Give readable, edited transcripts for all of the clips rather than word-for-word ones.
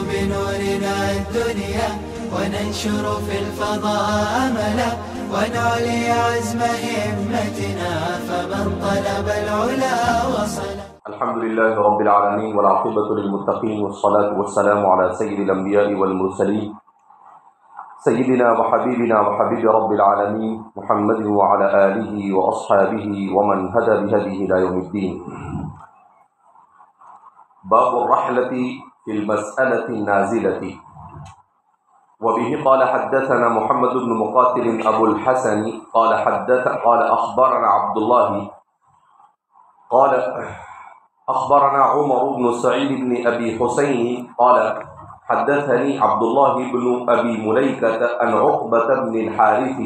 بنورنا الدنيا وننشر في الفضاء أملا ونعلي عزم همتنا فمن طلب العلا وصل. الحمد لله رب العالمين والعاقبة للمتقين والصلاة والسلام على سيد الأنبياء والمرسلين سيدنا وحبيبنا وحبيب رب العالمين محمد وعلى آله وأصحابه ومن هدى بهديه إلى يوم الدين. باب الرحلة في المسألة النازلة. وبه قال حدثنا محمد بن مقاتل أبو الحسن قال أخبرنا عبد الله قال أخبرنا عمر بن سعيد بن أبي حسين قال حدثني عبد الله بن أبي مليكة عن عقبة بن الحارث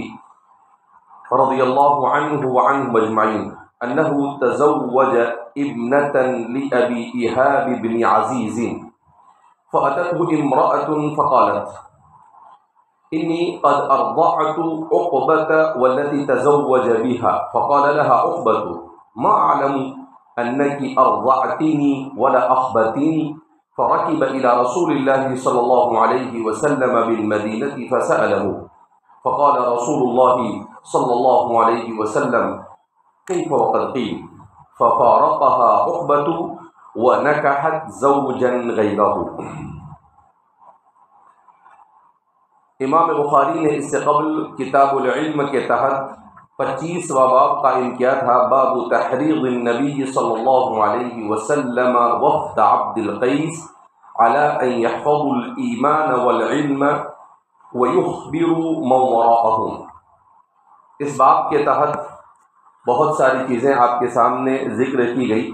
رضي الله عنه وعنهم أجمعين أنه تزوج ابنة لأبي إيهاب بن عزيز فأتته امرأة فقالت إني قد أرضعت عقبة والتي تزوج بها. فقال لها عقبة ما أعلم أنك أرضعتني ولا أخبتني. فركب إلى رسول الله صلى الله عليه وسلم بالمدينة فسأله فقال رسول الله صلى الله عليه وسلم كيف وقد قيل. ففارقها عقبة ونكحت زوجا غيره. امام بخاری نے اس سے قبل کتاب العلم کے تحت 25واں باب قائم کیا تھا. باب تحریض النبی صلی اللہ علیہ وسلم وفد عبد القیس على ان يحفظوا الایمان والعلم ويخبروا من وراءهم. اس باب کے تحت بہت ساری چیزیں آپ کے سامنے ذکر کی گئی.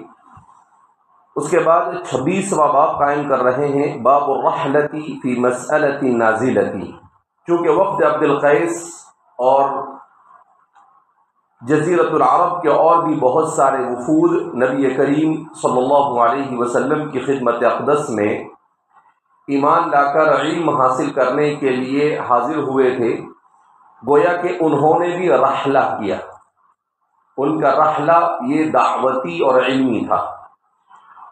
اس کے بعد 26واں باب قائم کر رہے ہیں باب الرحلۃ فی مسألۃ نازلۃ. چونکہ وفد عبد القیس اور جزیرۃ العرب کے اور بھی بہت سارے وفود نبی کریم صلی اللہ علیہ وسلم کی خدمت اقدس میں ایمان لا کر علم حاصل کرنے کے لیے حاضر ہوئے تھے. گویا کہ انہوں نے بھی رحلہ کیا. ان کا رحلہ یہ دعوتی اور علمی تھا،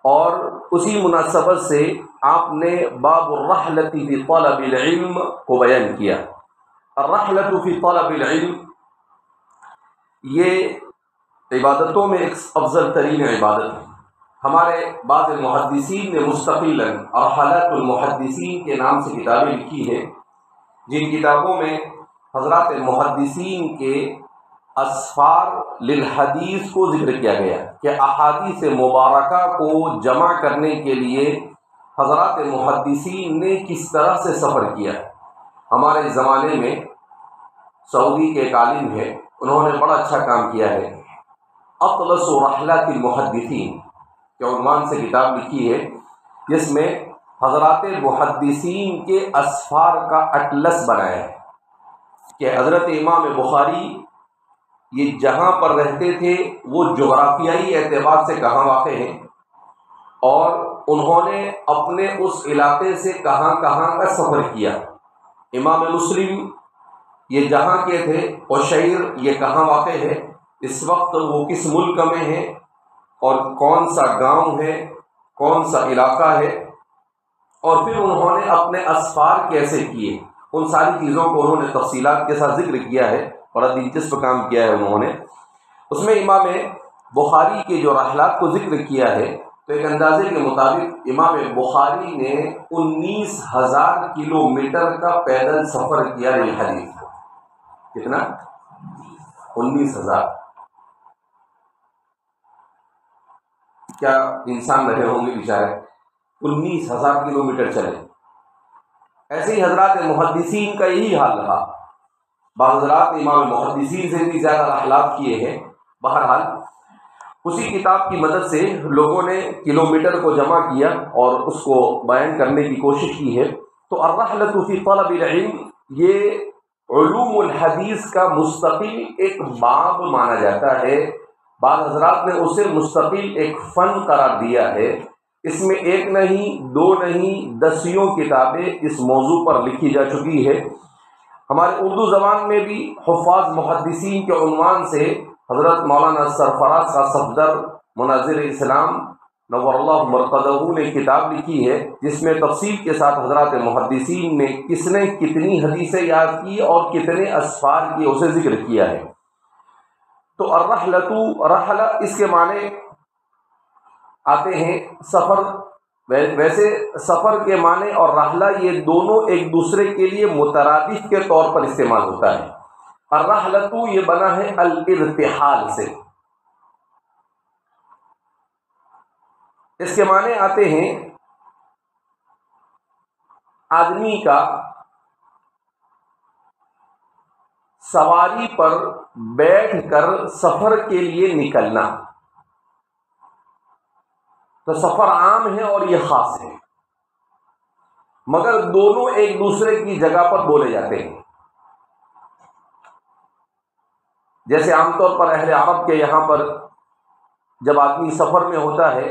اور اسی مناسبت سے آپ نے باب الرحلۃ فی طلب العلم کو بیان کیا. الرحلۃ فی طلب العلم یہ عبادتوں میں ایک افضل ترین عبادت ہے. ہمارے بعض محدثین نے مستقلاً رحلات المحدثین کے نام سے کتابیں لکھی ہیں، جن کتابوں میں حضرات محدثین کے اسفار للحدیث کو ذکر کیا گیا کہ احادیث مبارکہ کو جمع کرنے کے لیے حضرات محدثین نے کس طرح سے سفر کیا. ہمارے زمانے میں سعودی کے ایک عالم ہیں، انہوں نے بڑا اچھا کام کیا ہے. اطلس رحلات المحدثین کے عنوان سے کتاب لکھی ہے، جس میں حضرات محدثین کے اسفار کا اٹلس بنایا ہے کہ حضرت امام بخاری یہ جہاں پر رہتے تھے وہ جغرافیائی اعتبار سے کہاں واقع ہیں، اور انہوں نے اپنے اس علاقے سے کہاں کہاں کا سفر کیا. امام مسلم یہ جہاں کے تھے، قشیر یہ کہاں واقع ہے، اس وقت وہ کس ملک میں ہے، اور کون سا گاؤں ہے، کون سا علاقہ ہے، اور پھر انہوں نے اپنے اسفار کیسے کیے. ان ساری چیزوں کو انہوں نے تفصیلات کے ساتھ ذکر کیا ہے. بڑا دلچسپ کام کیا ہے انہوں نے. اس میں امام بخاری کے جو رحلات کو ذکر کیا ہے، تو ایک اندازے کے مطابق امام بخاری نے 19,000 کلومیٹر کا پیدل سفر کیا للحدیث. کتنا؟ 19,000. کیا انسان رہے ہوں گے بیچارے، 19,000 کلومیٹر چلے. ایسے ہی حضرات محدثین کا یہی حال رہا. بعض حضرات امام محدثین سے بھی زیادہ رحلات کیے ہیں. بہرحال اسی کتاب کی مدد سے لوگوں نے کلومیٹر کو جمع کیا اور اس کو بیان کرنے کی کوشش کی ہے. تو الرحلۃ فی طلب العلم یہ علوم الحدیث کا مستقل ایک باب مانا جاتا ہے. بعض حضرات نے اسے مستقل ایک فن قرار دیا ہے. اس میں ایک نہیں، دو نہیں، 10 کتابیں اس موضوع پر لکھی جا چکی ہے. ہمارے اردو زبان میں بھی حفاظ محدثین کے عنوان سے حضرت مولانا سرفراز کا صفدر مناظر اسلام نور اللہ مرقدہ نے کتاب لکھی ہے جس میں تفصیل کے ساتھ حضرات محدثین نے کس نے کتنی حدیثیں یاد کی اور کتنے اسفار کی اسے ذکر کیا ہے۔ تو الرحلۃ، رحلہ اس کے معنی آتے ہیں سفر، ویسے سفر کے معنی اور رحلہ یہ دونوں ایک دوسرے کے لیے مترادف کے طور پر استعمال ہوتا ہے۔ الرحلۃ یہ بنا ہے الارتحال سے، اس کے معنی آتے ہیں آدمی کا سواری پر بیٹھ کر سفر کے لیے نکلنا۔ تو سفر عام ہے اور یہ خاص ہے، مگر دونوں ایک دوسرے کی جگہ پر بولے جاتے ہیں۔ جیسے عام طور پر اہل عرب کے یہاں پر جب آدمی سفر میں ہوتا ہے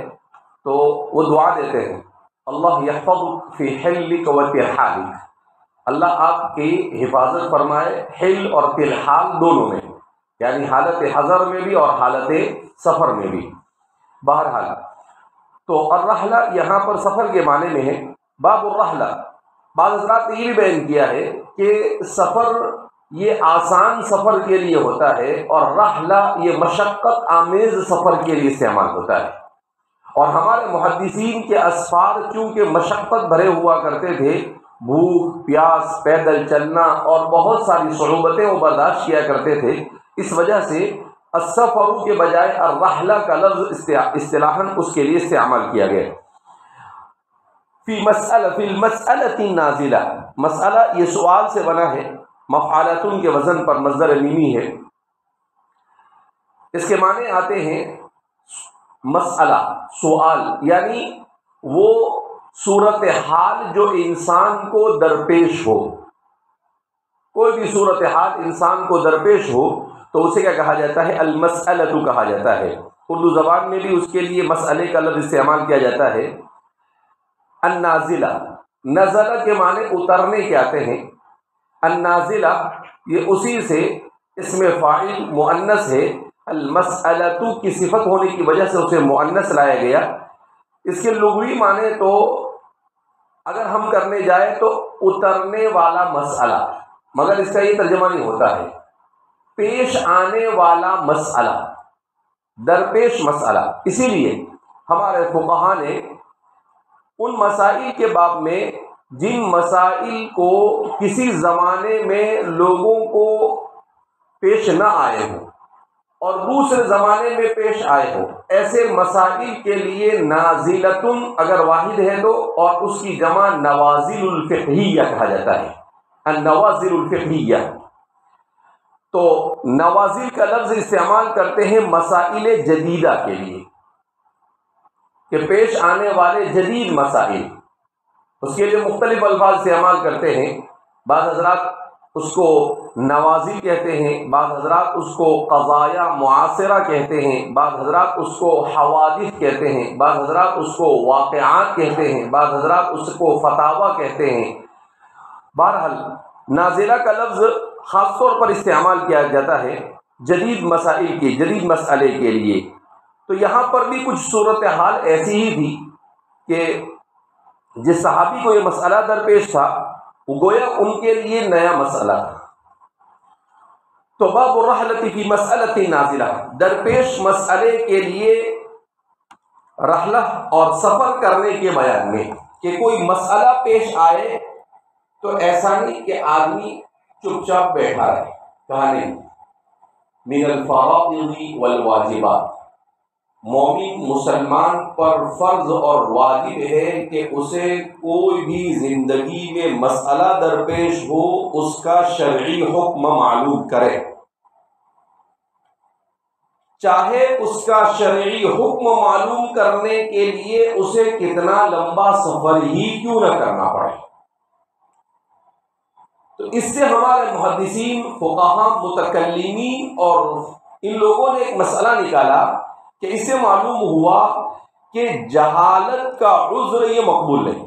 تو وہ دعا دیتے ہیں، اللہ یحفظک فی حلک و ترحالک، اللہ آپ کی حفاظت فرمائے حل اور ترحال دونوں میں، یعنی حالت حضر میں بھی اور حالت سفر میں بھی۔ بہرحال تو الرحلہ یہاں پر سفر کے معنی میں ہے۔ باب الرحلہ، بعض حضرات نے یہ بھی بیان کیا ہے کہ سفر یہ آسان سفر کے لیے ہوتا ہے اور رحلہ یہ مشقت آمیز سفر کے لیے استعمال ہوتا ہے۔ اور ہمارے محدثین کے اسفار چونکہ مشقت بھرے ہوا کرتے تھے، بھوک پیاس، پیدل چلنا اور بہت ساری صعوبتیں وہ برداشت کیا کرتے تھے، اس وجہ سے السفر کے بجائے الرحلہ کا لفظ اصطلاحاً اس کے لیے استعمال کیا گیا۔ فی المسألۃ النازلہ، مسئلہ یہ سوال سے بنا ہے، مفعولۃ کے وزن پر مصدر میمی ہے۔ اس کے معنی آتے ہیں مسئلہ، سوال، یعنی وہ صورتحال جو انسان کو درپیش ہو، کوئی بھی صورتحال انسان کو درپیش ہو تو اسے کیا کہا جاتا ہے؟ المسألۃ کہا جاتا ہے۔ اردو زبان میں بھی اس کے لیے مسئلے کا لفظ استعمال کیا جاتا ہے۔ النازلہ، نزلہ کے معنی اترنے کے آتے ہیں، النازلہ یہ اسی سے اسم فاعل مؤنث ہے، المسألۃ کی صفت ہونے کی وجہ سے اسے مؤنث لایا گیا۔ اس کے لغوی معنی تو اگر ہم کرنے جائیں تو اترنے والا مسئلہ، مگر اس کا یہ ترجمہ نہیں ہوتا ہے، پیش آنے والا مسئلہ، درپیش مسئلہ۔ اسی لیے ہمارے فقہا نے ان مسائل کے باب میں جن مسائل کو کسی زمانے میں لوگوں کو پیش نہ آئے ہوں اور دوسرے زمانے میں پیش آئے ہوں، ایسے مسائل کے لیے نازلتن اگر واحد ہے تو، اور اس کی جمع نوازل الفقہیہ کہا جاتا ہے، النوازل الفقہیہ۔ تو نوازل کا لفظ استعمال کرتے ہیں مسائل جدیدہ کے لیے، کہ پیش آنے والے جدید مسائل، اس کے لیے مختلف الفاظ استعمال کرتے ہیں۔ بعض حضرات اس کو نوازل کہتے ہیں، بعض حضرات اس کو قضایا معاصرہ کہتے ہیں، بعض حضرات اس کو حوادث کہتے ہیں، بعض حضرات اس کو واقعات کہتے ہیں، بعض حضرات اس کو فتاوی کہتے ہیں۔ بہرحال نازلہ کا لفظ خاص طور پر استعمال کیا جاتا ہے جدید مسائل کے، جدید مسئلے کے لیے۔ تو یہاں پر بھی کچھ صورتحال ایسی ہی تھی کہ جس صحابی کو یہ مسئلہ درپیش تھا وہ گویا ان کے لیے نیا مسئلہ تھا۔ تو باب الرحلۃ فی مسألۃ نازلہ، درپیش مسئلے کے لیے رحلہ اور سفر کرنے کے بیان میں، کہ کوئی مسئلہ پیش آئے تو ایسا نہیں کہ آدمی چپ چاپ بیٹھا رہے، کہا نہیں، من الفرائض والواجبات، مومن مسلمان پر فرض اور واجب ہے کہ اسے کوئی بھی زندگی میں مسئلہ درپیش ہو اس کا شرعی حکم معلوم کرے، چاہے اس کا شرعی حکم معلوم کرنے کے لیے اسے کتنا لمبا سفر ہی کیوں نہ کرنا پڑے۔ تو اس سے ہمارے محدثین، فقہا، متکلمین اور ان لوگوں نے ایک مسئلہ نکالا کہ اس سے معلوم ہوا کہ جہالت کا عذر یہ مقبول نہیں۔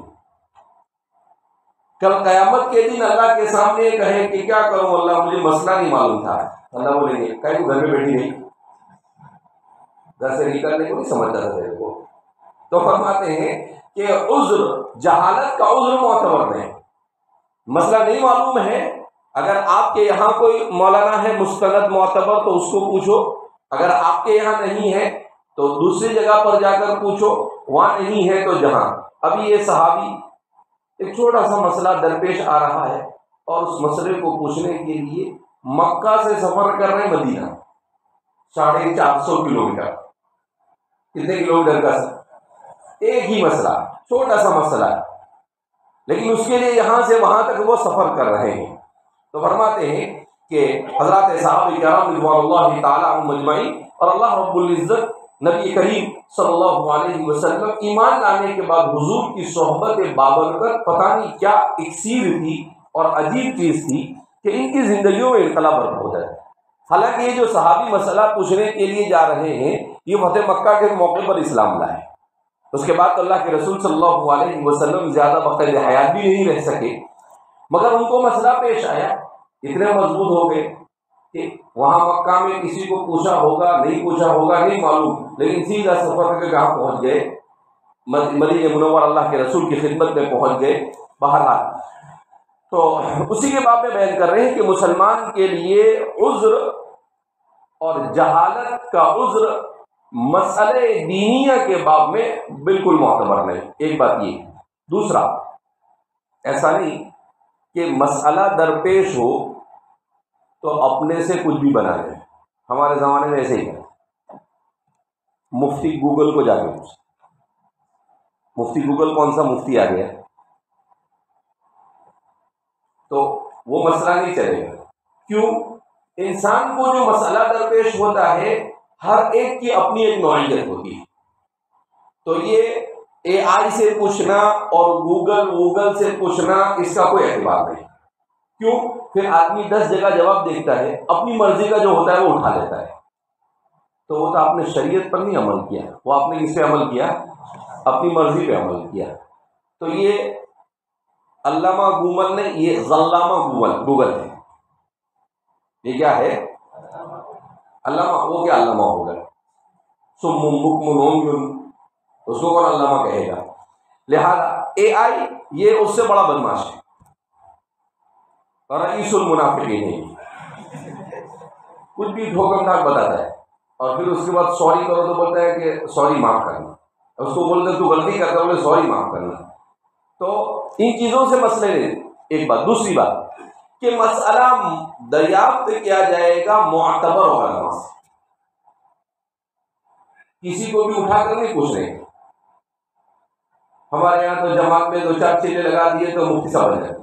کل قیامت کے دن اللہ کے سامنے یہ کہیں کہ کیا کروں اللہ، مجھے مسئلہ نہیں معلوم تھا، اللہ بولیں گے کہیں گھر میں بیٹھی نہیں، گھر سے نکلنے کو نہیں سمجھتا تھا تیرے کو، تو فرماتے ہیں کہ عذر، جہالت کا عذر معتبر نہیں. مسئلہ نہیں معلوم ہے، اگر آپ کے یہاں کوئی مولانا ہے مستند معتبر تو اس کو پوچھو، اگر آپ کے یہاں نہیں ہے تو دوسری جگہ پر جا کر پوچھو، وہاں نہیں ہے تو جہاں. ابھی یہ صحابی ایک چھوٹا سا مسئلہ درپیش آ رہا ہے اور اس مسئلے کو پوچھنے کے لیے مکہ سے سفر کر رہے ہیں مدینہ، 450 کلومیٹر. کتنے کلومیٹر کا ایک ہی مسئلہ، چھوٹا سا مسئلہ ہے، لیکن اس کے لیے یہاں سے وہاں تک وہ سفر کر رہے ہیں. تو فرماتے ہیں کہ حضرات صحابہ کرام رضوان اللہ تعالی عنہم اجمعین اور اللہ رب العزت نبی کریم صلی اللہ علیہ وسلم ایمان لانے کے بعد حضور کی صحبت بابرکت پتہ نہیں کیا اکسیر تھی اور عجیب چیز تھی کہ ان کی زندگیوں میں انقلاب برپا ہو جائے. حالانکہ یہ جو صحابی مسئلہ پوچھنے کے لیے جا رہے ہیں یہ فتح مکہ کے موقع پر اسلام لائے. اس کے بعد اللہ کے رسول صلی اللہ علیہ وسلم زیادہ وقت حیات بھی نہیں رہ سکے، مگر ان کو مسئلہ پیش آیا، اتنے مضبوط ہو گئے کہ وہاں مکہ میں کسی کو پوچھا ہوگا نہیں پوچھا ہوگا نہیں معلوم، لیکن سیدھا سفر کر کے کہاں پہنچ گئے؟ مدینہ منور اللہ کے رسول کی خدمت میں پہنچ گئے. بہرحال تو اسی کے باب میں بیان کر رہے ہیں کہ مسلمان کے لیے عذر اور جہالت کا عذر مسئلے دینیہ کے باب میں بالکل معتبر نہیں. ایک بات یہ. دوسرا، ایسا نہیں کہ مسئلہ درپیش ہو تو اپنے سے کچھ بھی بنا لیں. ہمارے زمانے میں ایسے ہی ہے، مفتی گوگل کو جا کے پوچھ، مفتی گوگل کون سا مفتی آ گیا تو وہ مسئلہ نہیں چلے گا. کیوں؟ انسان کو جو مسئلہ درپیش ہوتا ہے ہر ایک کی اپنی ایک نوعیت ہوتی ہے. تو یہ اے آئی سے پوچھنا اور گوگل سے پوچھنا اس کا کوئی اعتبار نہیں. کیوں؟ پھر آدمی 10 جگہ جواب دیکھتا ہے، اپنی مرضی کا جو ہوتا ہے وہ اٹھا لیتا ہے. تو وہ تو آپ نے شریعت پر نہیں عمل کیا، وہ آپ نے کس پہ عمل کیا؟ اپنی مرضی پہ عمل کیا. تو یہ علامہ گوگل نے، یہ ظلامہ گوگل ہے. یہ کیا ہے؟ علامہ. وہ کیا علامہ ہوگا؟ سم بکم عمی، اس کو کون علامہ کہے گا؟ لہذا اے آئی یہ اس سے بڑا بدماش ہے، رئیس المنافقین ہے. کچھ بھی ٹھوکم ٹھاک بتاتا ہے اور پھر اس کے بعد سوری کرو تو بولتا ہے کہ سوری معاف کرنا. اس کو بولتے تو غلطی کرتا بولے سوری معاف کرنا. تو ان چیزوں سے مسئلے نہیں. ایک بات. دوسری بات کہ مسئلہ دریافت کیا جائے گا معتبر علماء سے، کسی کو بھی اٹھا کر نہیں پوچھ رہے. ہمارے یہاں تو جماعت میں 2-4 چیلے لگا دیے تو مفتی صاحب بن جاتے.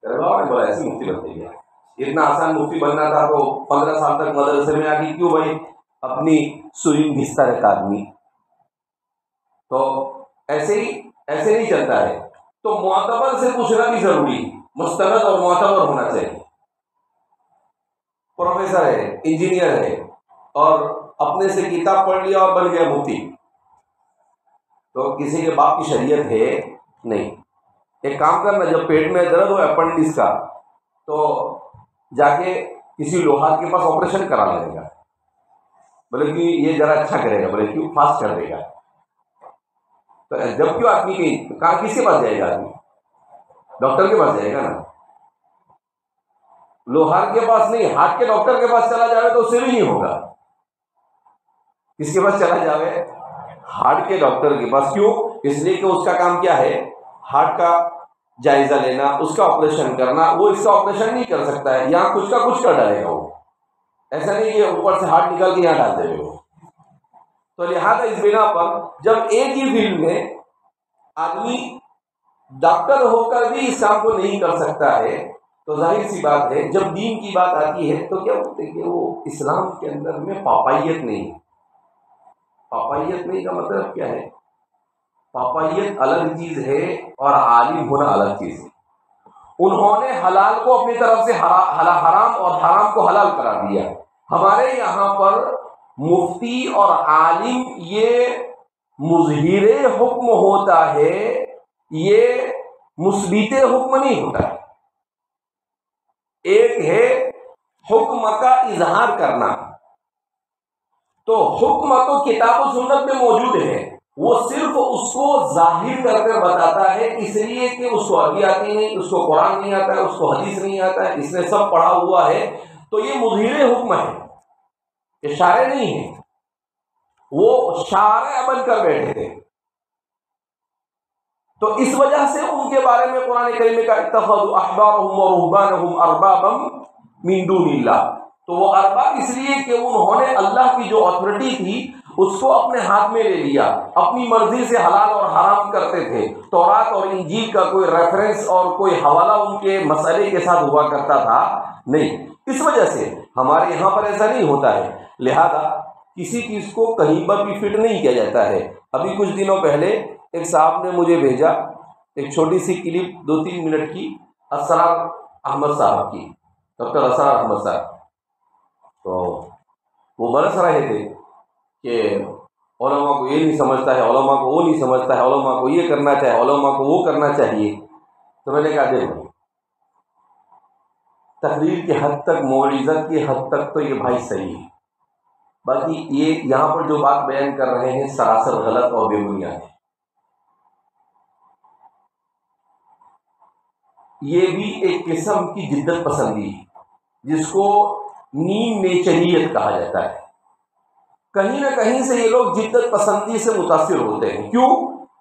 بولا ایسے مفتی بنتے گیا، اتنا آسان مفتی بننا تھا تو 15 سال تک مدرسے میں آ گئی. کیوں بھائی؟ اپنی سوئی گھستا رہتا آدمی. تو ایسے نہیں چلتا ہے. تو معتبر سے پوچھنا بھی ضروری ہے، مستند اور معتبر ہونا چاہیے. پروفیسر ہے، انجینئر ہے اور اپنے سے کتاب پڑھ لیا اور بن گیا مفتی، تو کسی کے باپ کی شریعت ہے نہیں. ایک کام کرنا، جب پیٹ میں درد ہو اپنڈس کا تو جا کے کسی لوہار کے پاس آپریشن کرا لے گا. بولے کہ یہ ذرا اچھا کرے گا. بولے کیوں؟ فاسٹ کر دے گا. تو جب کیوں آدمی کہاں کس کے پاس جائے گا؟ آدمی ڈاکٹر کے پاس جائے گا نا، لوہار کے پاس نہیں. ہارٹ کے ڈاکٹر کے پاس چلا جائے تو اس سے بھی نہیں ہوگا. کس کے پاس چلا جائے؟ ہارٹ کے ڈاکٹر کے پاس. کیوں؟ اس لیے کہ اس کا کام کیا ہے؟ ہارٹ کا جائزہ لینا، اس کا آپریشن کرنا. وہ اس کا آپریشن نہیں کر سکتا ہے، یہاں کچھ کا کچھ کر ڈالے گا. وہ ایسا نہیں کہ اوپر سے ہارٹ نکال کے یہاں ڈال دے گا. تو لہٰذا اس بنا پر جب ایک ہی فیلڈ میں آدمی ڈاکٹر ہو کر بھی اس کام کو نہیں کر سکتا ہے تو ظاہر سی بات ہے جب دین کی بات آتی ہے تو کیا بولتے ہیں کہ وہ اسلام کے اندر میں پاپائیت نہیں. پاپائیت نہیں کا مطلب کیا ہے؟ پاپائیت الگ چیز ہے اور عالم ہونا الگ چیز ہے. انہوں نے حلال کو اپنی طرف سے حرام اور حرام کو حلال قرار دیا. ہمارے یہاں پر مفتی اور عالم یہ مظہر حکم ہوتا ہے، یہ مثبت حکم نہیں ہوتا ہے. ایک ہے حکم کا اظہار کرنا، تو حکم تو کتاب و سنت میں موجود ہے وہ صرف اس کو ظاہر کر کر بتاتا ہے، اس لیے کہ اس کو عربی آتی نہیں، اس کو قرآن نہیں آتا ہے، اس کو حدیث نہیں آتا ہے، اس نے سب پڑھا ہوا ہے، تو یہ مظہر حکم ہے، یہ شارع نہیں ہے، وہ شارع بن کر بیٹھے تھے۔ تو اس وجہ سے ان کے بارے میں قرآن کریم کا اتخذوا احبارهم ورهبانهم اربابا من دون اللہ، تو وہ ارباب اس لیے کہ انہوں نے اللہ کی جو اتھارٹی تھی اس کو اپنے ہاتھ میں لے لیا، اپنی مرضی سے حلال اور حرام کرتے تھے، تورات اور انجیل کا کوئی ریفرنس اور کوئی حوالہ ان کے مسئلے کے ساتھ ہوا کرتا تھا نہیں۔ اس وجہ سے ہمارے یہاں پر ایسا نہیں ہوتا ہے، لہذا کسی چیز کو کہیں پر بھی فٹ نہیں کیا جاتا ہے۔ ابھی کچھ دنوں پہلے ایک صاحب نے مجھے بھیجا ایک چھوٹی سی کلپ 2-3 منٹ کی، اسرار احمد صاحب کی، ڈاکٹر اسرار احمد صاحب، تو وہ برس رہے تھے کہ علماء کو یہ نہیں سمجھتا ہے، علماء کو وہ نہیں سمجھتا ہے، علماء کو یہ کرنا چاہیے، علماء کو وہ کرنا چاہیے۔ تو میں نے کہا دیکھو، تقریر کی حد تک، موعظت کی حد تک تو یہ بھائی صحیح ہے، باقی یہ یہاں پر جو بات بیان کر رہے ہیں سراسر غلط اور بے بنیاد ہے۔ یہ بھی ایک قسم کی جدت پسندی ہے جس کو نیم نیچریت کہا جاتا ہے۔ کہیں نہ کہیں سے یہ لوگ جدت پسندی سے متاثر ہوتے ہیں، کیوں؟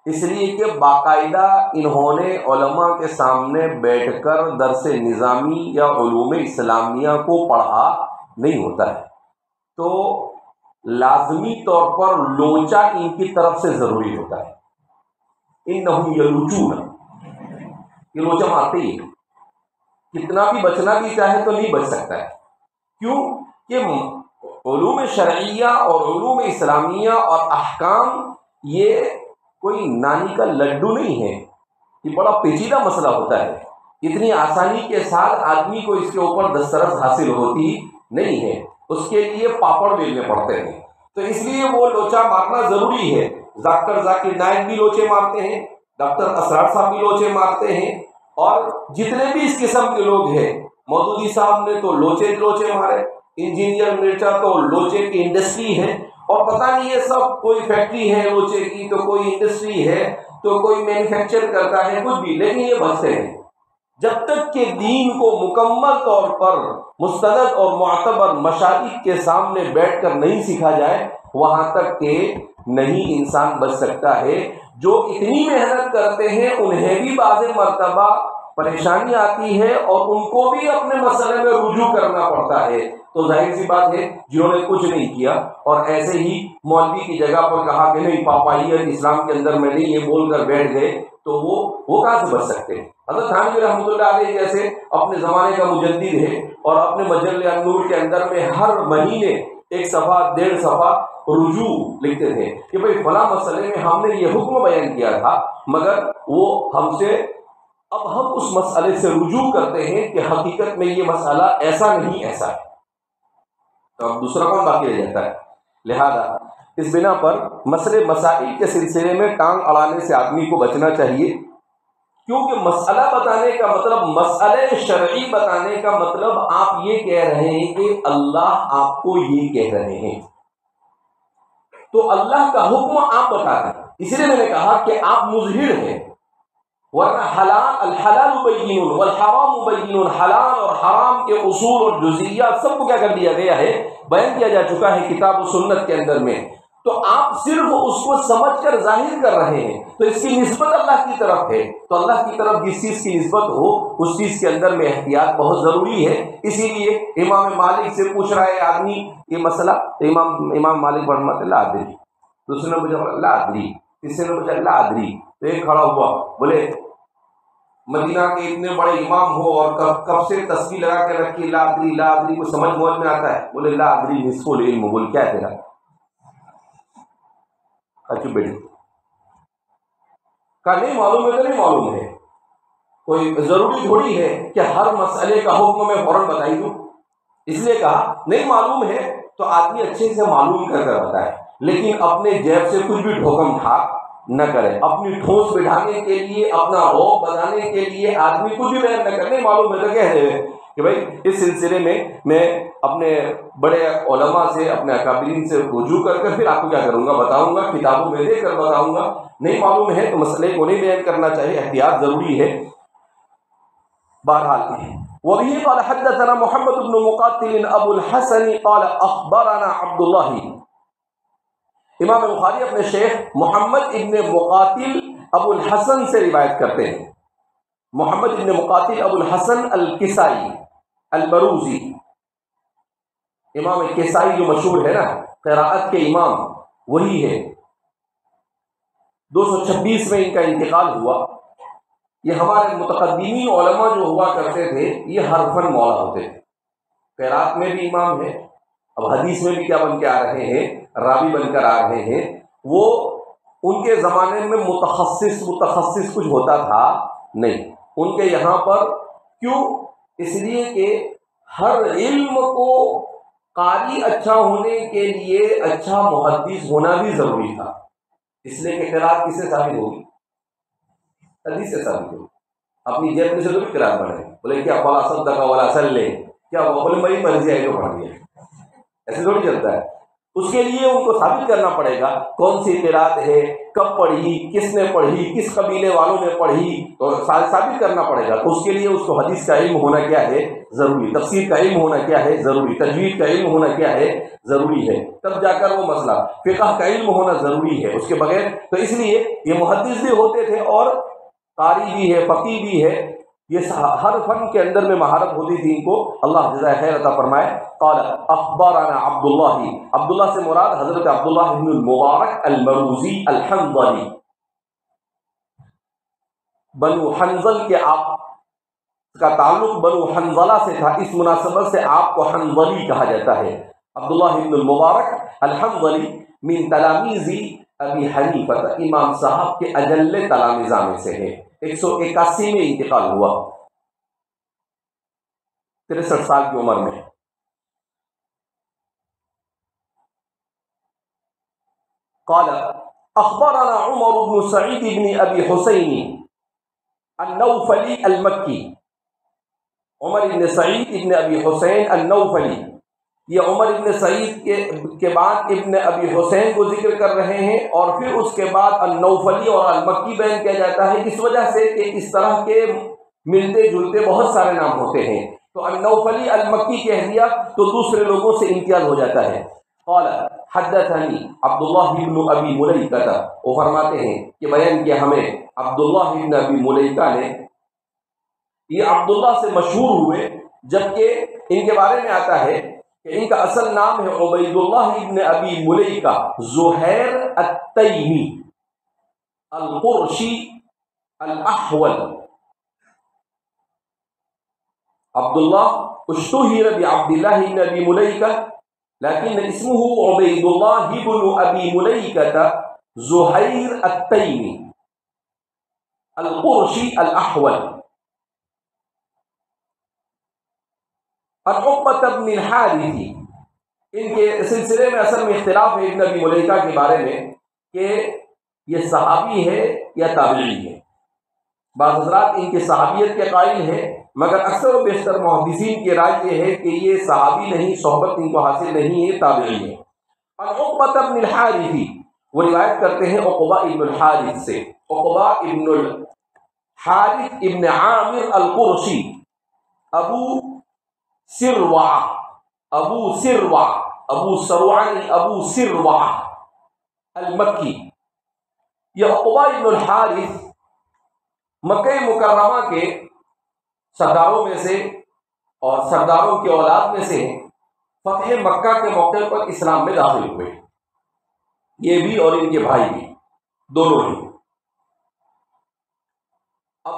اس لیے کہ باقاعدہ انہوں نے علماء کے سامنے بیٹھ کر درس نظامی یا علوم اسلامیہ کو پڑھا نہیں ہوتا ہے، تو لازمی طور پر لوچا ان کی طرف سے ضروری ہوتا ہے۔ انہم یلوچون، یہ لوچا مارتے ہی، کتنا بھی بچنا بھی چاہے تو نہیں بچ سکتا ہے۔ کیوں کہ علوم شرعیہ اور علوم اسلامیہ اور احکام یہ کوئی نانی کا لڈو نہیں ہے، یہ بڑا پیچیدہ مسئلہ ہوتا ہے، اتنی آسانی کے ساتھ آدمی کو اس کے اوپر دسترس حاصل ہوتی نہیں ہے، اس کے لیے پاپڑ بیلنے پڑتے ہیں، تو اس لیے وہ لوچا مارنا ضروری ہے۔ ڈاکٹر ذاکر نائک بھی لوچے مارتے ہیں، ڈاکٹر اسرار صاحب بھی لوچے مارتے ہیں، اور جتنے بھی اس قسم کے لوگ ہیں، مودودی صاحب نے تو لوچے مارے، انجینئر مرچا تو لوچے کی انڈسٹری ہے، اور پتہ نہیں یہ سب کوئی فیکٹری ہے لوچے کی، تو کوئی انڈسٹری ہے، تو کوئی مینوفیکچر کرتا ہے، کچھ بھی، لیکن یہ بچتے ہیں۔ جب تک کہ دین کو مکمل طور پر مستند اور معتبر مشائخ کے سامنے بیٹھ کر نہیں سیکھا جائے، وہاں تک کہ نہیں انسان بچ سکتا ہے۔ جو اتنی محنت کرتے ہیں انہیں بھی بعض مرتبہ پریشانی آتی ہے اور ان کو بھی اپنے مسئلے میں رجوع کرنا پڑتا ہے، تو ظاہر سی بات ہے جنہوں نے کچھ نہیں کیا اور ایسے ہی مولوی کی جگہ پر کہا کہ نہیں پاپائیت اسلام کے اندر میں نہیں، یہ بول کر بیٹھ گئے، تو وہ کہاں سے بچ سکتے ہیں؟ حضرت تھانوی رحمۃ اللہ علیہ جیسے اپنے زمانے کا مجدد ہے، اور اپنے مجلہ النور کے اندر میں ہر مہینے 1 صفحہ 1.5 صفحہ رجوع لکھتے تھے کہ بھئی فلاں مسئلے میں ہم نے یہ حکم بیان کیا تھا، مگر وہ ہم سے، اب ہم اس مسئلے سے رجوع کرتے ہیں کہ حقیقت میں یہ مسئلہ ایسا نہیں ایسا ہے، تو اب دوسرا کون باقی رہ جاتا ہے؟ لہذا اس بنا پر مسئلے مسائل کے سلسلے میں ٹانگ اڑانے سے آدمی کو بچنا چاہیے، کیونکہ مسئلہ بتانے کا مطلب، مسئلے شرعی بتانے کا مطلب آپ یہ کہہ رہے ہیں کہ اللہ آپ کو یہ کہہ رہے ہیں، تو اللہ کا حکم آپ بتا رہے ہیں، اس لیے میں نے کہا کہ آپ مظہر ہیں، ورنہ الحلال بین والحرام بین، حلال اور حرام کے اصول اور جزئیات سب کو کیا کر دیا گیا ہے، بیان کیا جا چکا ہے کتاب و سنت کے اندر میں، تو آپ صرف اس کو سمجھ کر ظاہر کر رہے ہیں، تو اس کی نسبت اللہ کی طرف ہے، تو اللہ کی طرف جس چیز کی نسبت ہو اس چیز کے اندر میں احتیاط بہت ضروری ہے۔ اسی لیے امام مالک سے پوچھ رہا ہے آدمی یہ مسئلہ، امام مالک فرماتے لا ادری، دوسرے نے مجھے لا ادری، تیسرے نے مجھے لا ادری، تو ایک کھڑا ہوا، بولے مدینہ کے اتنے بڑے امام ہو اور کب سے تسبیح لگا کے رکھی لا ادری کو سمجھ میں آتا ہے؟ بولے لا ادری نصف العلم، بول کیا ہے تیرا؟ اچھا بیٹی کا نہیں معلوم ہے تو نہیں معلوم ہے، کوئی ضروری تھوڑی ہے کہ ہر مسئلے کا حکم میں فوراً بتائی دوں، اس لیے کہا نہیں معلوم ہے تو آدمی اچھے سے معلوم کر کر بتائے، لیکن اپنے جیب سے کچھ بھی ٹھوکم ٹھاک نہ کرے، اپنی ٹھوس بٹھانے کے لیے، اپنا روب بنانے کے لیے آدمی کچھ بھی بیان نہ کرے، نہیں معلوم ہے تو کہہ دے کہ بھائی اس سلسلے میں اپنے بڑے علماء سے، اپنے اکابرین سے رجوع کر پھر آپ کو کیا کروں گا، بتاؤں گا، کتابوں میں دے کر بتاؤں گا. نہیں معلوم ہے تو مسئلے کو نہیں بیان کرنا چاہیے، احتیاط ضروری ہے. بہرحال وبه قال حدثنا محمد بن مقاتل ابو الحسن قال اخبرنا عبد الله. امام بخاری اپنے شیخ محمد ابن مقاتل ابو الحسن سے روایت کرتے ہیں. محمد ابن مقاتل ابو الحسن الکسائی البروزی، امام کسائی جو مشہور ہے نا قراءت کے امام، وہی ہے. 226 میں ان کا انتقال ہوا. یہ ہمارے متقدمین علماء جو ہوا کرتے تھے یہ ہر فن مولا ہوتے تھے. قراءت میں بھی امام ہے، اب حدیث میں بھی کیا بن کے آ رہے ہیں، راوی بن کر آ رہے ہیں. وہ ان کے زمانے میں متخصص کچھ ہوتا تھا نہیں. ان کے یہاں پر کیوں؟ اس لیے کہ ہر علم کو قاری اچھا ہونے کے لیے اچھا محدث ہونا بھی ضروری تھا. اس لیے کہ قراءت کس سے ثابت ہوگی؟ حدیث سے ثابت ہوگی. اپنی جیب میں سے تو بھی قراءت پڑھے، بولے کیا فلا صدق ولا صلی، کیا وہ بولے میری مرضی ہے تو پڑھ دیا، ایسے تھوڑی چلتا ہے. اس کے لیے ان کو ثابت کرنا پڑے گا کون سی قراءت ہے، کب پڑھی، کس نے پڑھی، کس قبیلے والوں نے پڑھی، تو ثابت کرنا پڑے گا. اس کے لیے اس کو حدیث کا علم ہونا کیا ہے ضروری، تفسیر کا علم ہونا کیا ہے ضروری، تجوید کا علم ہونا کیا ہے ضروری ہے. تب جا کر وہ مسئلہ فقہ کا علم ہونا ضروری ہے. اس کے بغیر تو اس لیے یہ محدث بھی ہوتے تھے اور قاری بھی ہے، فقیہ بھی ہے. یہ ہر فن کے اندر میں مہارت ہوتی تھی ان کو. اللہ جزائے خیر عطا فرمائے. قال اخبرنا عبداللہ سے مراد حضرت عبداللہ بن المبارک المروزی الحنظلی، بنو حنظل کے آپ کا تعلق بنو حنظلہ سے تھا، اس مناسبت سے آپ کو حنظلی کہا جاتا ہے. عبداللہ بن المبارک الحنظلی من تلامیذ ابی حنیفہ، امام صاحب کے اجل تلامذہ میں سے ہے. 181 میں انتقال ہوا، 63 سال کی عمر میں. قال اخبرنا عمر بن سعید بن ابی حسین النوفلی المکی. عمر بن سعید بن ابی حسین النوفلی، یہ عمر ابن سعید کے بعد ابن ابی حسین کو ذکر کر رہے ہیں، اور پھر اس کے بعد النوفلی اور المکی بیان کیا جاتا ہے اس وجہ سے کہ اس طرح کے ملتے جلتے بہت سارے نام ہوتے ہیں. تو النوفلی المکی کہہ دیا تو دوسرے لوگوں سے امتیاز ہو جاتا ہے. قال حدثني عبداللہ بن ابی ملیکہ، وہ فرماتے ہیں کہ بیان کیا ہمیں عبداللہ بن ابی ملیکہ نے. یہ عبداللہ سے مشہور ہوئے، جبکہ ان کے بارے میں آتا ہے کہ ان کا اصل نام ہے عبید اللہ ابن ابی ملیکہ زہیر التیمی القرشی الاحول. عبداللہ اشتہر بعبد اللہ بن ابی ملیکہ لیکن اسمہ عبید اللہ بن ابی ملیکہ زہیر التیمی القرشی الاحول. عقبۃ بن الحارث، ان کے سلسلے میں اصل میں اختلاف ہے ابن ابی ملیکہ کے بارے میں کہ یہ صحابی ہے یا تابعی ہے. بعض حضرات ان کے صحابیت کے قائل ہیں، مگر اکثر و بیشتر محدثین کی رائے یہ ہے کہ یہ صحابی نہیں، صحبت ان کو حاصل نہیں ہے، تابعی ہے. عقبۃ بن الحارث، وہ روایت کرتے ہیں عقبہ ابن الحارث سے. عقبہ ابن الحارث ابن عامر القرشی ابو سروع المکی. یہ عقبہ ابن الحارث مکہ مکرمہ کے سرداروں میں سے اور سرداروں کی اولاد میں سے ہیں. فتح مکہ کے موقع پر اسلام میں داخل ہوئے، یہ بھی اور ان کے بھائی بھی، دونوں ہی. اب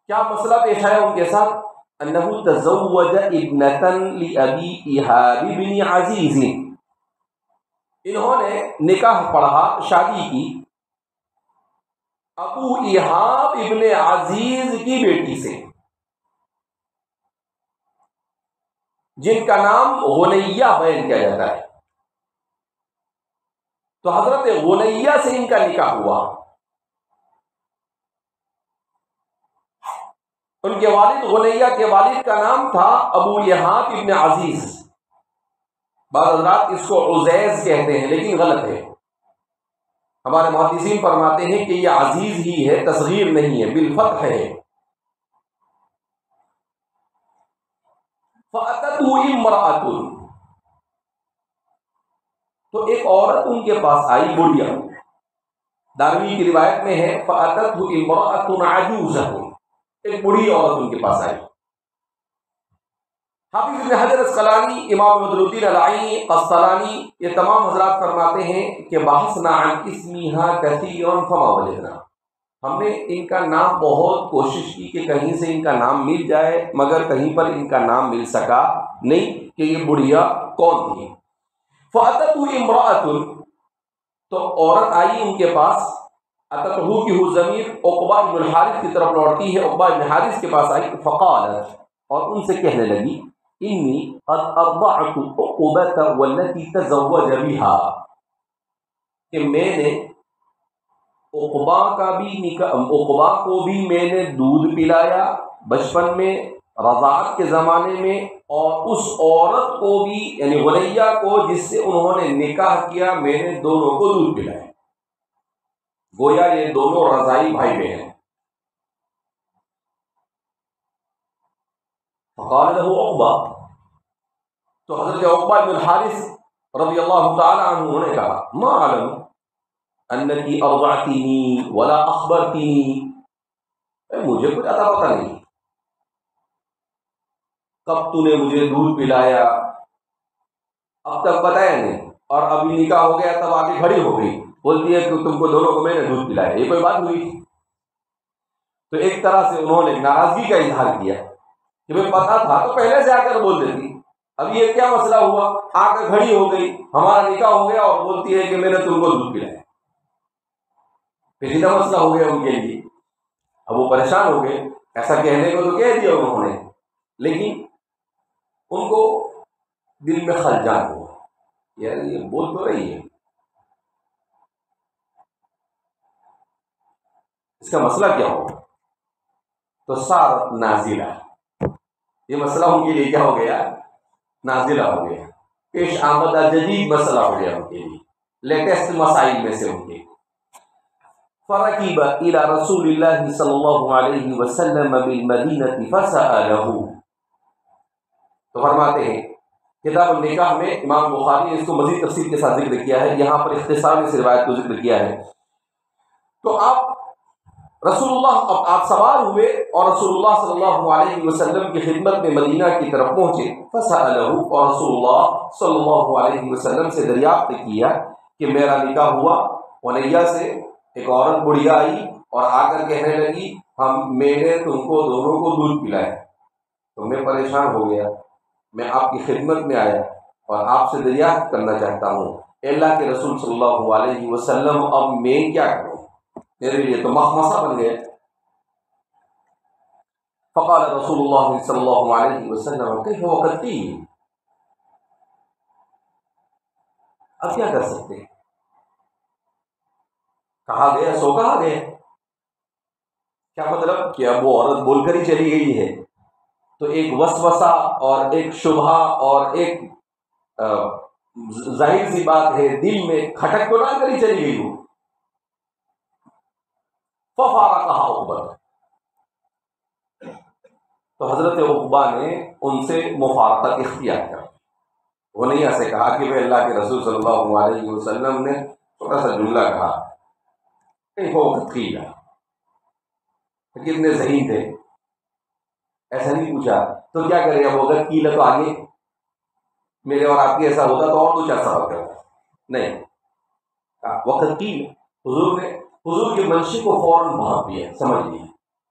کیا مسئلہ پیش آیا ان کے ساتھ؟ انہ تزوج ابنۃ لابی ایہاب بن عزیز، انہوں نے نکاح پڑھا، شادی کی ابو ایہاب ابن عزیز کی بیٹی سے، جن کا نام غنیہ بیان کیا جاتا ہے. تو حضرت غنیہ سے ان کا نکاح ہوا. ان کے والد غلیہ کے والد کا نام تھا ابو یحاب ابن عزیز. بعض حضرات اس کو عزیز کہتے ہیں لیکن غلط ہے. ہمارے محدثین فرماتے ہیں کہ یہ عزیز ہی ہے، تصغیر نہیں ہے، بالفتح ہے. فَأَتَتْهُ امْرَأَةٌ، تو ایک عورت ان کے پاس آئی، بڑھیا. دارمی کی روایت میں ہے فَأَتَتْهُ امْرَأَةٌ عَجُوزَةٌ، ایک بڑھی عورت ان کے پاس آئی. حافظ ابن حجر اسقلانی، امام بدر الدین العینی، قسطلانی، یہ تمام حضرات فرماتے ہیں کہ بحثنا عن اسمها كثيرا فما وجدنا، ہم نے ان کا نام بہت کوشش کی کہ کہیں سے ان کا نام مل جائے، مگر کہیں پر ان کا نام مل سکا نہیں کہ یہ بڑھیا کون تھی. فَأَتَتْهُ امْرَأَةٌ، تو عورت آئی ان کے پاس. اتتہو کی ہو ضمیر عقبہ بن الحارث کی طرف لوٹتی ہے، عقبہ بن حارث کے پاس آئی. فقالت، اور ان سے کہنے لگی انی قد ارضعت عقبہ والتي تزوج بها، کہ میں نے عقبہ کو بھی میں نے دودھ پلایا بچپن میں، رضاعت کے زمانے میں، اور اس عورت کو بھی یعنی غلیہ کو جس سے انہوں نے نکاح کیا میں نے دونوں کو دودھ پلایا. گویا یہ دونوں رضائی بھائی بہن. فقال له عقبہ، تو حضرت عقبہ بن الحارث رضی اللہ تعالی عنہ نے کہا ما علم انکی ارضعتنی ولا اخبرتنی، مجھے کچھ اتا پتا نہیں کب تو نے مجھے دودھ پلایا، اب تک بتایا نہیں، اور ابھی نکاح ہو گیا تب آگے کھڑی ہو گئی بولتی ہے کہ تم کو دونوں کو میں نے دودھ پلایا. یہ کوئی بات ہوئی؟ تو ایک طرح سے انہوں نے ناراضگی کا اظہار کیا کہ میں پتا تھا تو پہلے سے آ کر بول دیتی. اب یہ کیا مسئلہ ہوا، آ کر کھڑی ہو گئی، ہمارا نکاح ہو گیا اور بولتی ہے کہ میں نے تم کو دودھ پلایا. پیچیدہ مسئلہ ہو گیا ان کے لیے. اب وہ پریشان ہو گئے. ایسا کہنے کو تو کہہ دیا انہوں نے، لیکن ان کو دل میں خلجان ہوا، یار یہ بول تو رہی ہے، اس کا مسئلہ کیا ہوگا. تو صارت نازلہ، یہ مسئلہ ان کے لیے کیا ہو گیا، نازلہ ہو گیا، پیش آمدہ جدید مسئلہ ہو گیا ان کے لیے، لیٹسٹ مسائل میں سے ان کے. فرکب الی رسول اللہ صلی اللہ علیہ وسلم بالمدینہ فسألہ، تو فرماتے ہیں کتاب النکاح میں امام بخاری نے اس کو مزید تفصیل کے ساتھ ذکر کیا ہے، یہاں پر اختصار میں روایت کو ذکر کیا ہے. تو رسول اللہ آپ سوار ہوئے اور رسول اللہ صلی اللہ علیہ وسلم کی خدمت میں مدینہ کی طرف پہنچے. فسألہ، اور رسول اللہ صلی اللہ علیہ وسلم سے دریافت کیا کہ میرا نکاح ہوا. غلیہ سے ایک عورت بڑھیا آئی اور آ کر کہنے لگی میں نے تم کو دونوں کو دودھ پلایا. تو میں پریشان ہو گیا، میں آپ کی خدمت میں آیا اور آپ سے دریافت کرنا چاہتا ہوں اللہ کے رسول صلی اللہ علیہ وسلم اب میں کیا کروں، میرے لیے تو مخمصہ بن گیا. فقال رسول اللہ صلی اللہ علیہ وسلم کیف وقتی، اب کیا کر سکتے ہیں، کہا گیا سو کہا گیا. کیا مطلب کہ اب وہ عورت بول کر ہی چلی گئی ہے تو ایک وسوسہ اور ایک شبہ اور ایک ظاہر سی بات ہے دل میں کھٹک تو نہ کر ہی چلی گئی ہو. ففارقها عقبہ، تو حضرت عقبہ نے ان سے مفارقت اختیار کر. وہ نہیں ایسے کہا کہ وہ اللہ کے رسول صلی اللہ علیہ وسلم نے چھوٹا سا جملہ کہا کتنے ذہین تھے، ایسا نہیں پوچھا تو کیا کرے گا وہ، اگر کیلا تو آگے میرے اور آپ کے ایسا ہوتا تو اور کچھ ایسا ہوتا نہیں. وقت کی حضور کے منشی کو فوراً بھاپ دیا، سمجھ لیا.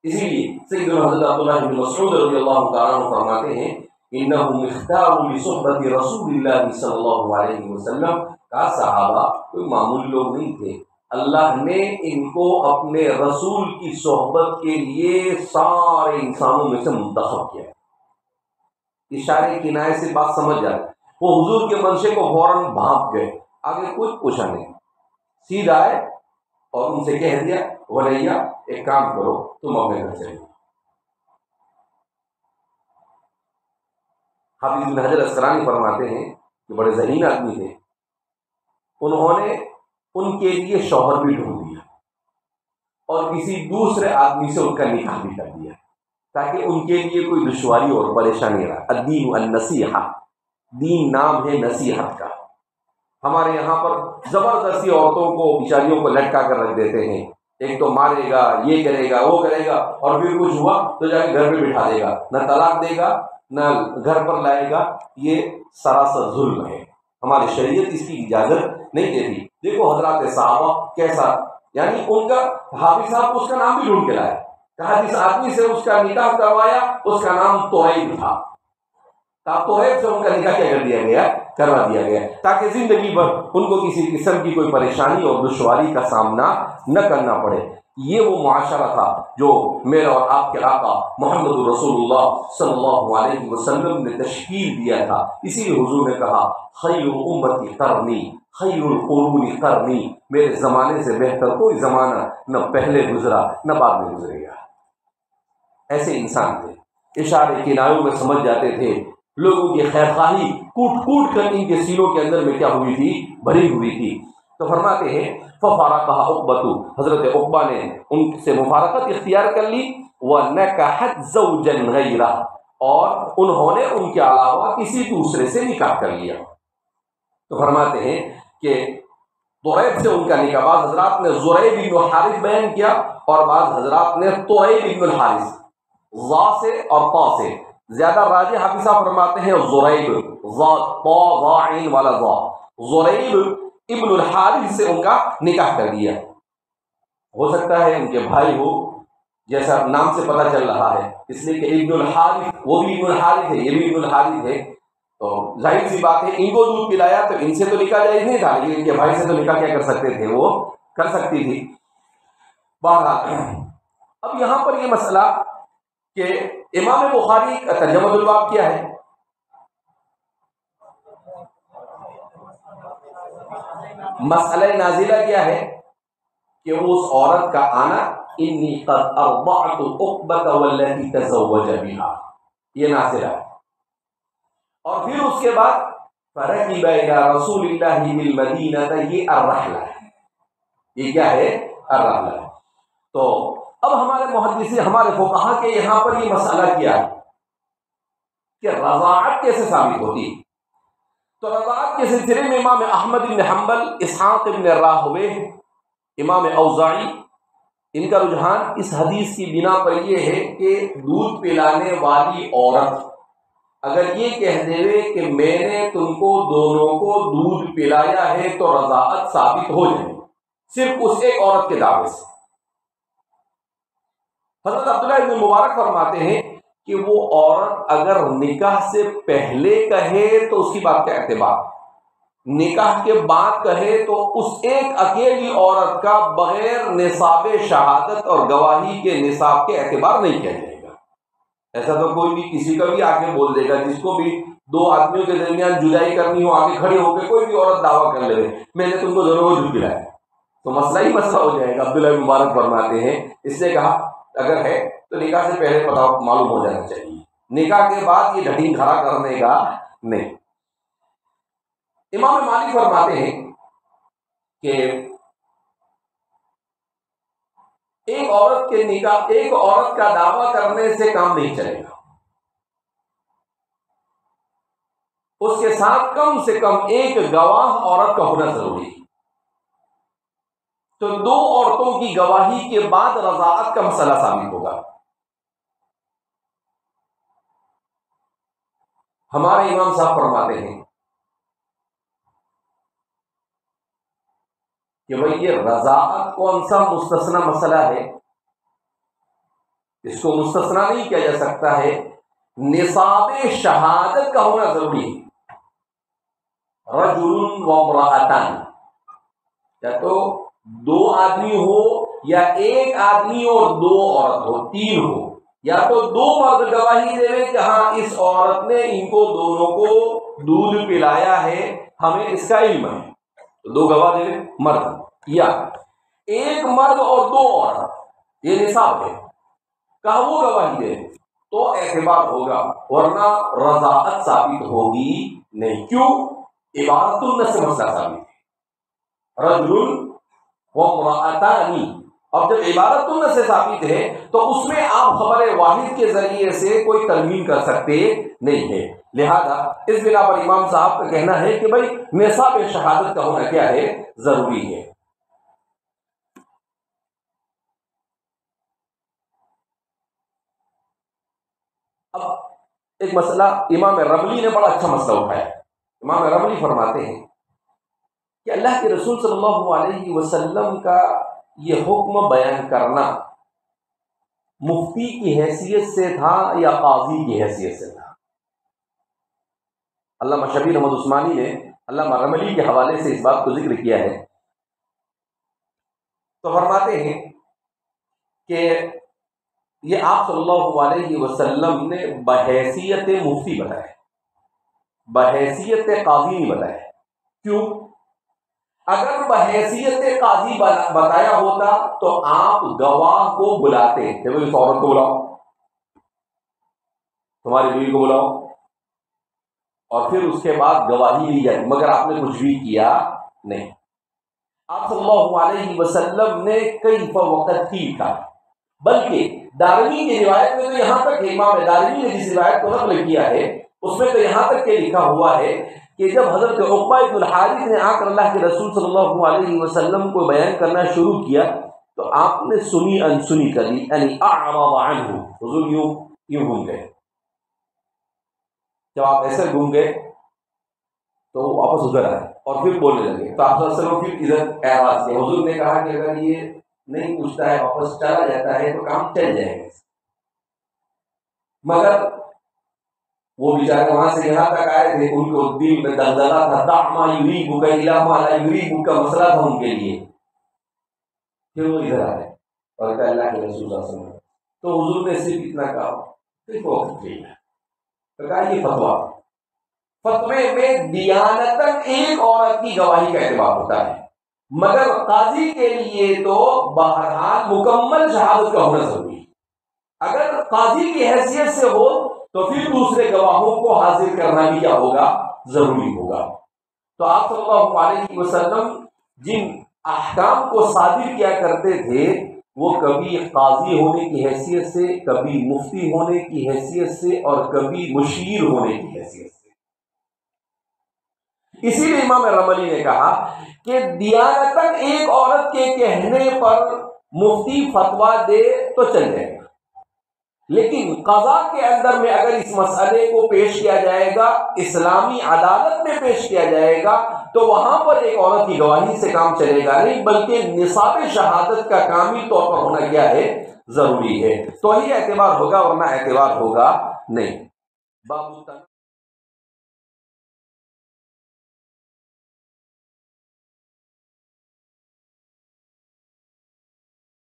اسی لیے سیدنا حضرت عبداللہ بن مسعود رضی اللہ تعالیٰ عنہ فرماتے ہیں انہم اختاروا لصحبت رسول اللہ صلی اللہ علیہ وسلم، کا صحابہ کوئی معمولی لوگ نہیں تھے، اللہ نے ان کو اپنے رسول کی صحبت کے لیے سارے انسانوں میں سے منتخب کیا. اشارے کنائے سے بات سمجھ جائے. وہ حضور کے منشے کو فوراً بھانپ گئے، آگے کچھ پوچھا نہیں، سیدھا آئے اور ان سے کہہ دیا غلیہ ایک کام کرو تم اپنے گھر چلو. حافظ بن حجر اسقلانی فرماتے ہیں کہ بڑے ذہین آدمی تھے، انہوں نے ان کے لیے شوہر بھی ڈھونڈ دیا اور کسی دوسرے آدمی سے ان کا نکاح بھی کر دیا تاکہ ان کے لیے کوئی دشواری اور پریشانی نہ۔ الدین النصیحہ، دین نام ہے نصیحت کا۔ ہمارے یہاں پر زبردستی عورتوں کو بیچاریوں کو لٹکا کر رکھ دیتے ہیں، ایک تو مارے گا، یہ کرے گا، وہ کرے گا، اور پھر کچھ ہوا تو جا کے گھر پہ بٹھا دے گا، نہ طلاق دے گا نہ گھر پر لائے گا۔ یہ سراسر ظلم ہے، ہماری شریعت اس کی اجازت نہیں دیتی۔ دیکھو حضرات صحابہ کیسا، یعنی ان کا حافظ صاحب اس کا نام بھی ڈھونڈ کے لائے، کہا جس آدمی سے اس کا نکاح کروایا اس کا نام طہیب تھا، طہیب سے ان کا نکاح کیا کر دیا گیا، کروا دیا گیا، تاکہ زندگی بھر ان کو کسی قسم کی کوئی پریشانی اور دشواری کا سامنا نہ کرنا پڑے۔ یہ وہ معاشرہ تھا جو میرے اور آپ کے آقا محمد رسول اللہ صلی اللہ علیہ وسلم نے تشکیل دیا تھا۔ اسی لیے حضور نے کہا خیر امتی قرنی، خیر القرون قرنی، میرے زمانے سے بہتر کوئی زمانہ نہ پہلے گزرا نہ بعد میں گزرے گا۔ ایسے انسان تھے، اشارے کنایوں میں سمجھ جاتے تھے، لوگوں کی خیر خواہی کوٹ کوٹ کر ان کے سینوں کے اندر میں کیا ہوئی تھی، بھری ہوئی تھی۔ تو فرماتے ہیں ففارقها عقبۃ، حضرت عقبہ نے ان سے مفارقت اختیار کر لی، ونکحت زوجا غیرہ، اور انہوں نے ان کے علاوہ کسی دوسرے سے نکاح کر لیا۔ تو فرماتے ہیں کہ طہیب سے ان کا نکاح، بعض حضرات نے زریب بن حارث بیان کیا اور بعض حضرات نے طہیب بن الحارث، ضا سے اور طا سے، زیادہ راجح حافظ صاحب فرماتے ہیں زریب، ضا طا ضا عین والا ضا، زریب ابن الحارث سے ان کا نکاح کر دیا۔ ہو سکتا ہے ان کے بھائی ہو، جیسا نام سے پتہ چل رہا ہے، اس لیے کہ ابن الحارث، وہ بھی ابن الحارث ہے، یہ بھی ابن الحارث ہے، تو ظاہر سی بات ہے ان کو دودھ پلایا تو ان سے تو نکاح جائز نہیں تھا، لیکن ان کے بھائی سے تو نکاح کیا کر سکتے تھے، وہ کر سکتی تھی۔ بہرحال اب یہاں پر یہ مسئلہ کہ امام بخاری کا ترجمہ الباب کیا ہے، مسئلہ نازلہ کیا ہے کہ اس عورت کا آنا انی قد ارضعت عقبۃ والتي تزوج بها، یہ نازلہ ہے، اور پھر اس کے بعد فرکب الی رسول اللہ بالمدینہ، یہ الرحلہ ہے، یہ کیا ہے، الرحلہ ہے۔ تو اب ہمارے محدثین، ہمارے فقہا کے یہاں پر یہ مسئلہ کیا ہے کہ رضاعت کیسے ثابت ہوتی ہے؟ تو رضاعت کے سلسلے میں امام احمد بن حنبل، اسحاق بن راہویہ، امام اوزاعی، ان کا رجحان اس حدیث کی بنا پر یہ ہے کہ دودھ پلانے والی عورت اگر یہ کہہ دے کہ میں نے تم کو دونوں کو دودھ پلایا ہے تو رضاعت ثابت ہو جائے، صرف اس ایک عورت کے دعوے سے۔ حضرت عبداللہ بن مبارک فرماتے ہیں کہ وہ عورت اگر نکاح سے پہلے کہے تو اس کی بات کا اعتبار، نکاح کے بعد کہے تو اس ایک اکیلی عورت کا بغیر نصاب شہادت اور گواہی کے نصاب کے اعتبار نہیں کیا جائے گا۔ ایسا تو کوئی بھی کسی کا بھی آگے بول دے گا، جس کو بھی دو آدمیوں کے درمیان جدائی کرنی ہو، آگے کھڑے ہو کے کوئی بھی عورت دعویٰ کر لے میں نے تم کو دونوں کو دودھ پلایا، تو مسئلہ ہی مسئلہ ہو جائے گا۔ عبداللہ بن مبارک فرماتے ہیں اس نے کہا اگر ہے تو نکاح سے پہلے پتہ معلوم ہو جانا چاہیے، نکاح کے بعد یہ ڈھٹین کھڑا کرنے کا نہیں۔ امام مالک فرماتے ہیں کہ ایک عورت کے نکاح، ایک عورت کا دعویٰ کرنے سے کام نہیں چلے گا، اس کے ساتھ کم سے کم ایک گواہ عورت کا ہونا ضروری ہے۔ تو دو عورتوں کی گواہی کے بعد رضاعت کا مسئلہ ثابت ہوگا۔ ہمارے امام صاحب فرماتے ہیں کہ بھئی یہ رضاعت کون سا مستثنا مسئلہ ہے، اس کو مستثنا نہیں کیا جا سکتا ہے، نصاب شہادت کا ہونا ضروری ہے۔ رجل و امرأتان، یا تو دو آدمی ہو یا ایک آدمی اور دو عورت ہو، تین ہو، یا تو دو مرد گواہی دے کہ ہاں اس عورت نے ان کو دونوں کو دودھ پلایا ہے، ہمیں اس کا علم ہے، تو دو گواہ دے مرد، یا ایک مرد اور دو عورت، یہ نصاب ہے، کہا وہ گواہی دے تو اعتبار ہوگا، ورنہ رضاعت ثابت ہوگی نہیں۔ کیوں؟ عبارت النص سے مسئلہ ثابت ہے، رجل وامرأتان، اب جب عبارت النص سے ثابت ہے تو اس میں آپ خبر واحد کے ذریعے سے کوئی ترمیم کر سکتے نہیں ہے۔ لہذا اس بنا پر امام صاحب کا کہنا ہے کہ بھائی نصاب شہادت کا ہونا کیا ہے؟ ضروری ہے۔ اب ایک مسئلہ امام رملی نے بڑا اچھا مسئلہ اٹھایا۔ امام رملی فرماتے ہیں کہ اللہ کے رسول صلی اللہ علیہ وسلم کا یہ حکم بیان کرنا مفتی کی حیثیت سے تھا یا قاضی کی حیثیت سے تھا؟ علامہ شبیر احمد عثمانی نے علامہ رملی کے حوالے سے اس بات کو ذکر کیا ہے، تو فرماتے ہیں کہ یہ آپ صلی اللہ علیہ وسلم نے بحیثیت مفتی بتایا، بحیثیت قاضی نہیں بتایا۔ کیوں؟ اگر بحیثیت قاضی بتایا ہوتا تو آپ گواہ کو بلاتے کہ بھائی اس عورت کو بلاؤ، تمہاری بیوی کو بلاؤ، اور پھر اس کے بعد گواہی لی جاتی، مگر آپ نے کچھ بھی کیا نہیں۔ آپ صلی اللہ علیہ وسلم نے کئی وقت کی تھا، بلکہ دارمی کی روایت میں تو یہاں تک امام دارمی نے جس روایت کو نقل کیا ہے اس میں تو یہاں تک کہ لکھا ہوا ہے کہ جب حضرت عقبہ بن الحارث نے آ کر اللہ کے رسول صلی اللہ علیہ وسلم کو بیان کرنا شروع کیا تو آپ نے سنی انسنی کر دی، یعنی اعرض عنہ، حضور یوں گھوم گئے۔ جب آپ ایسے گھوم گئے تو واپس ادھر آئے اور پھر بولنے لگے، تو آپ صلی اللہ علیہ وسلم پھر ادھر اعراض کیا۔ حضور نے کہا کہ اگر یہ نہیں پوچھتا ہے واپس چلا جاتا ہے تو کام چل جائے گا، مگر وہ بیچارے وہاں سے یہاں تک آئے تھے، ان کو دل میں دلدلہ تھا، دع ما یریبک الی ما لا یریبک کا مسئلہ تھا ان کے لیے۔ پھر وہ ادھر آئے اور کہا اللہ کے رسول صلی اللہ علیہ وسلم، تو حضور نے صرف اتنا کہا، صرف وقت کیا، تو کہا یہ فتویٰ، فتوے میں دیانتاً ایک عورت کی گواہی کا اعتبار ہوتا ہے، مگر قاضی کے لیے تو بہرحال مکمل شہادت کا ہونا ضروری ہے۔ اگر قاضی کی حیثیت سے ہو تو پھر دوسرے گواہوں کو حاضر کرنا بھی کیا ہوگا؟ ضروری ہوگا۔ تو آپ صلی اللہ علیہ وسلم جن احکام کو صادر کیا کرتے تھے وہ کبھی قاضی ہونے کی حیثیت سے، کبھی مفتی ہونے کی حیثیت سے، اور کبھی مشیر ہونے کی حیثیت سے۔ اسی لیے امام رملی نے کہا کہ دیانتاً ایک عورت کے کہنے پر مفتی فتویٰ دے تو چل جائے گا، لیکن قضا کے اندر میں اگر اس مسئلے کو پیش کیا جائے گا، اسلامی عدالت میں پیش کیا جائے گا، تو وہاں پر ایک عورت کی گواہی سے کام چلے گا نہیں، بلکہ نصاب شہادت کا کامل طور پر ہونا کیا ہے؟ ضروری ہے، تو ہی اعتبار ہوگا، ورنہ اعتبار ہوگا نہیں۔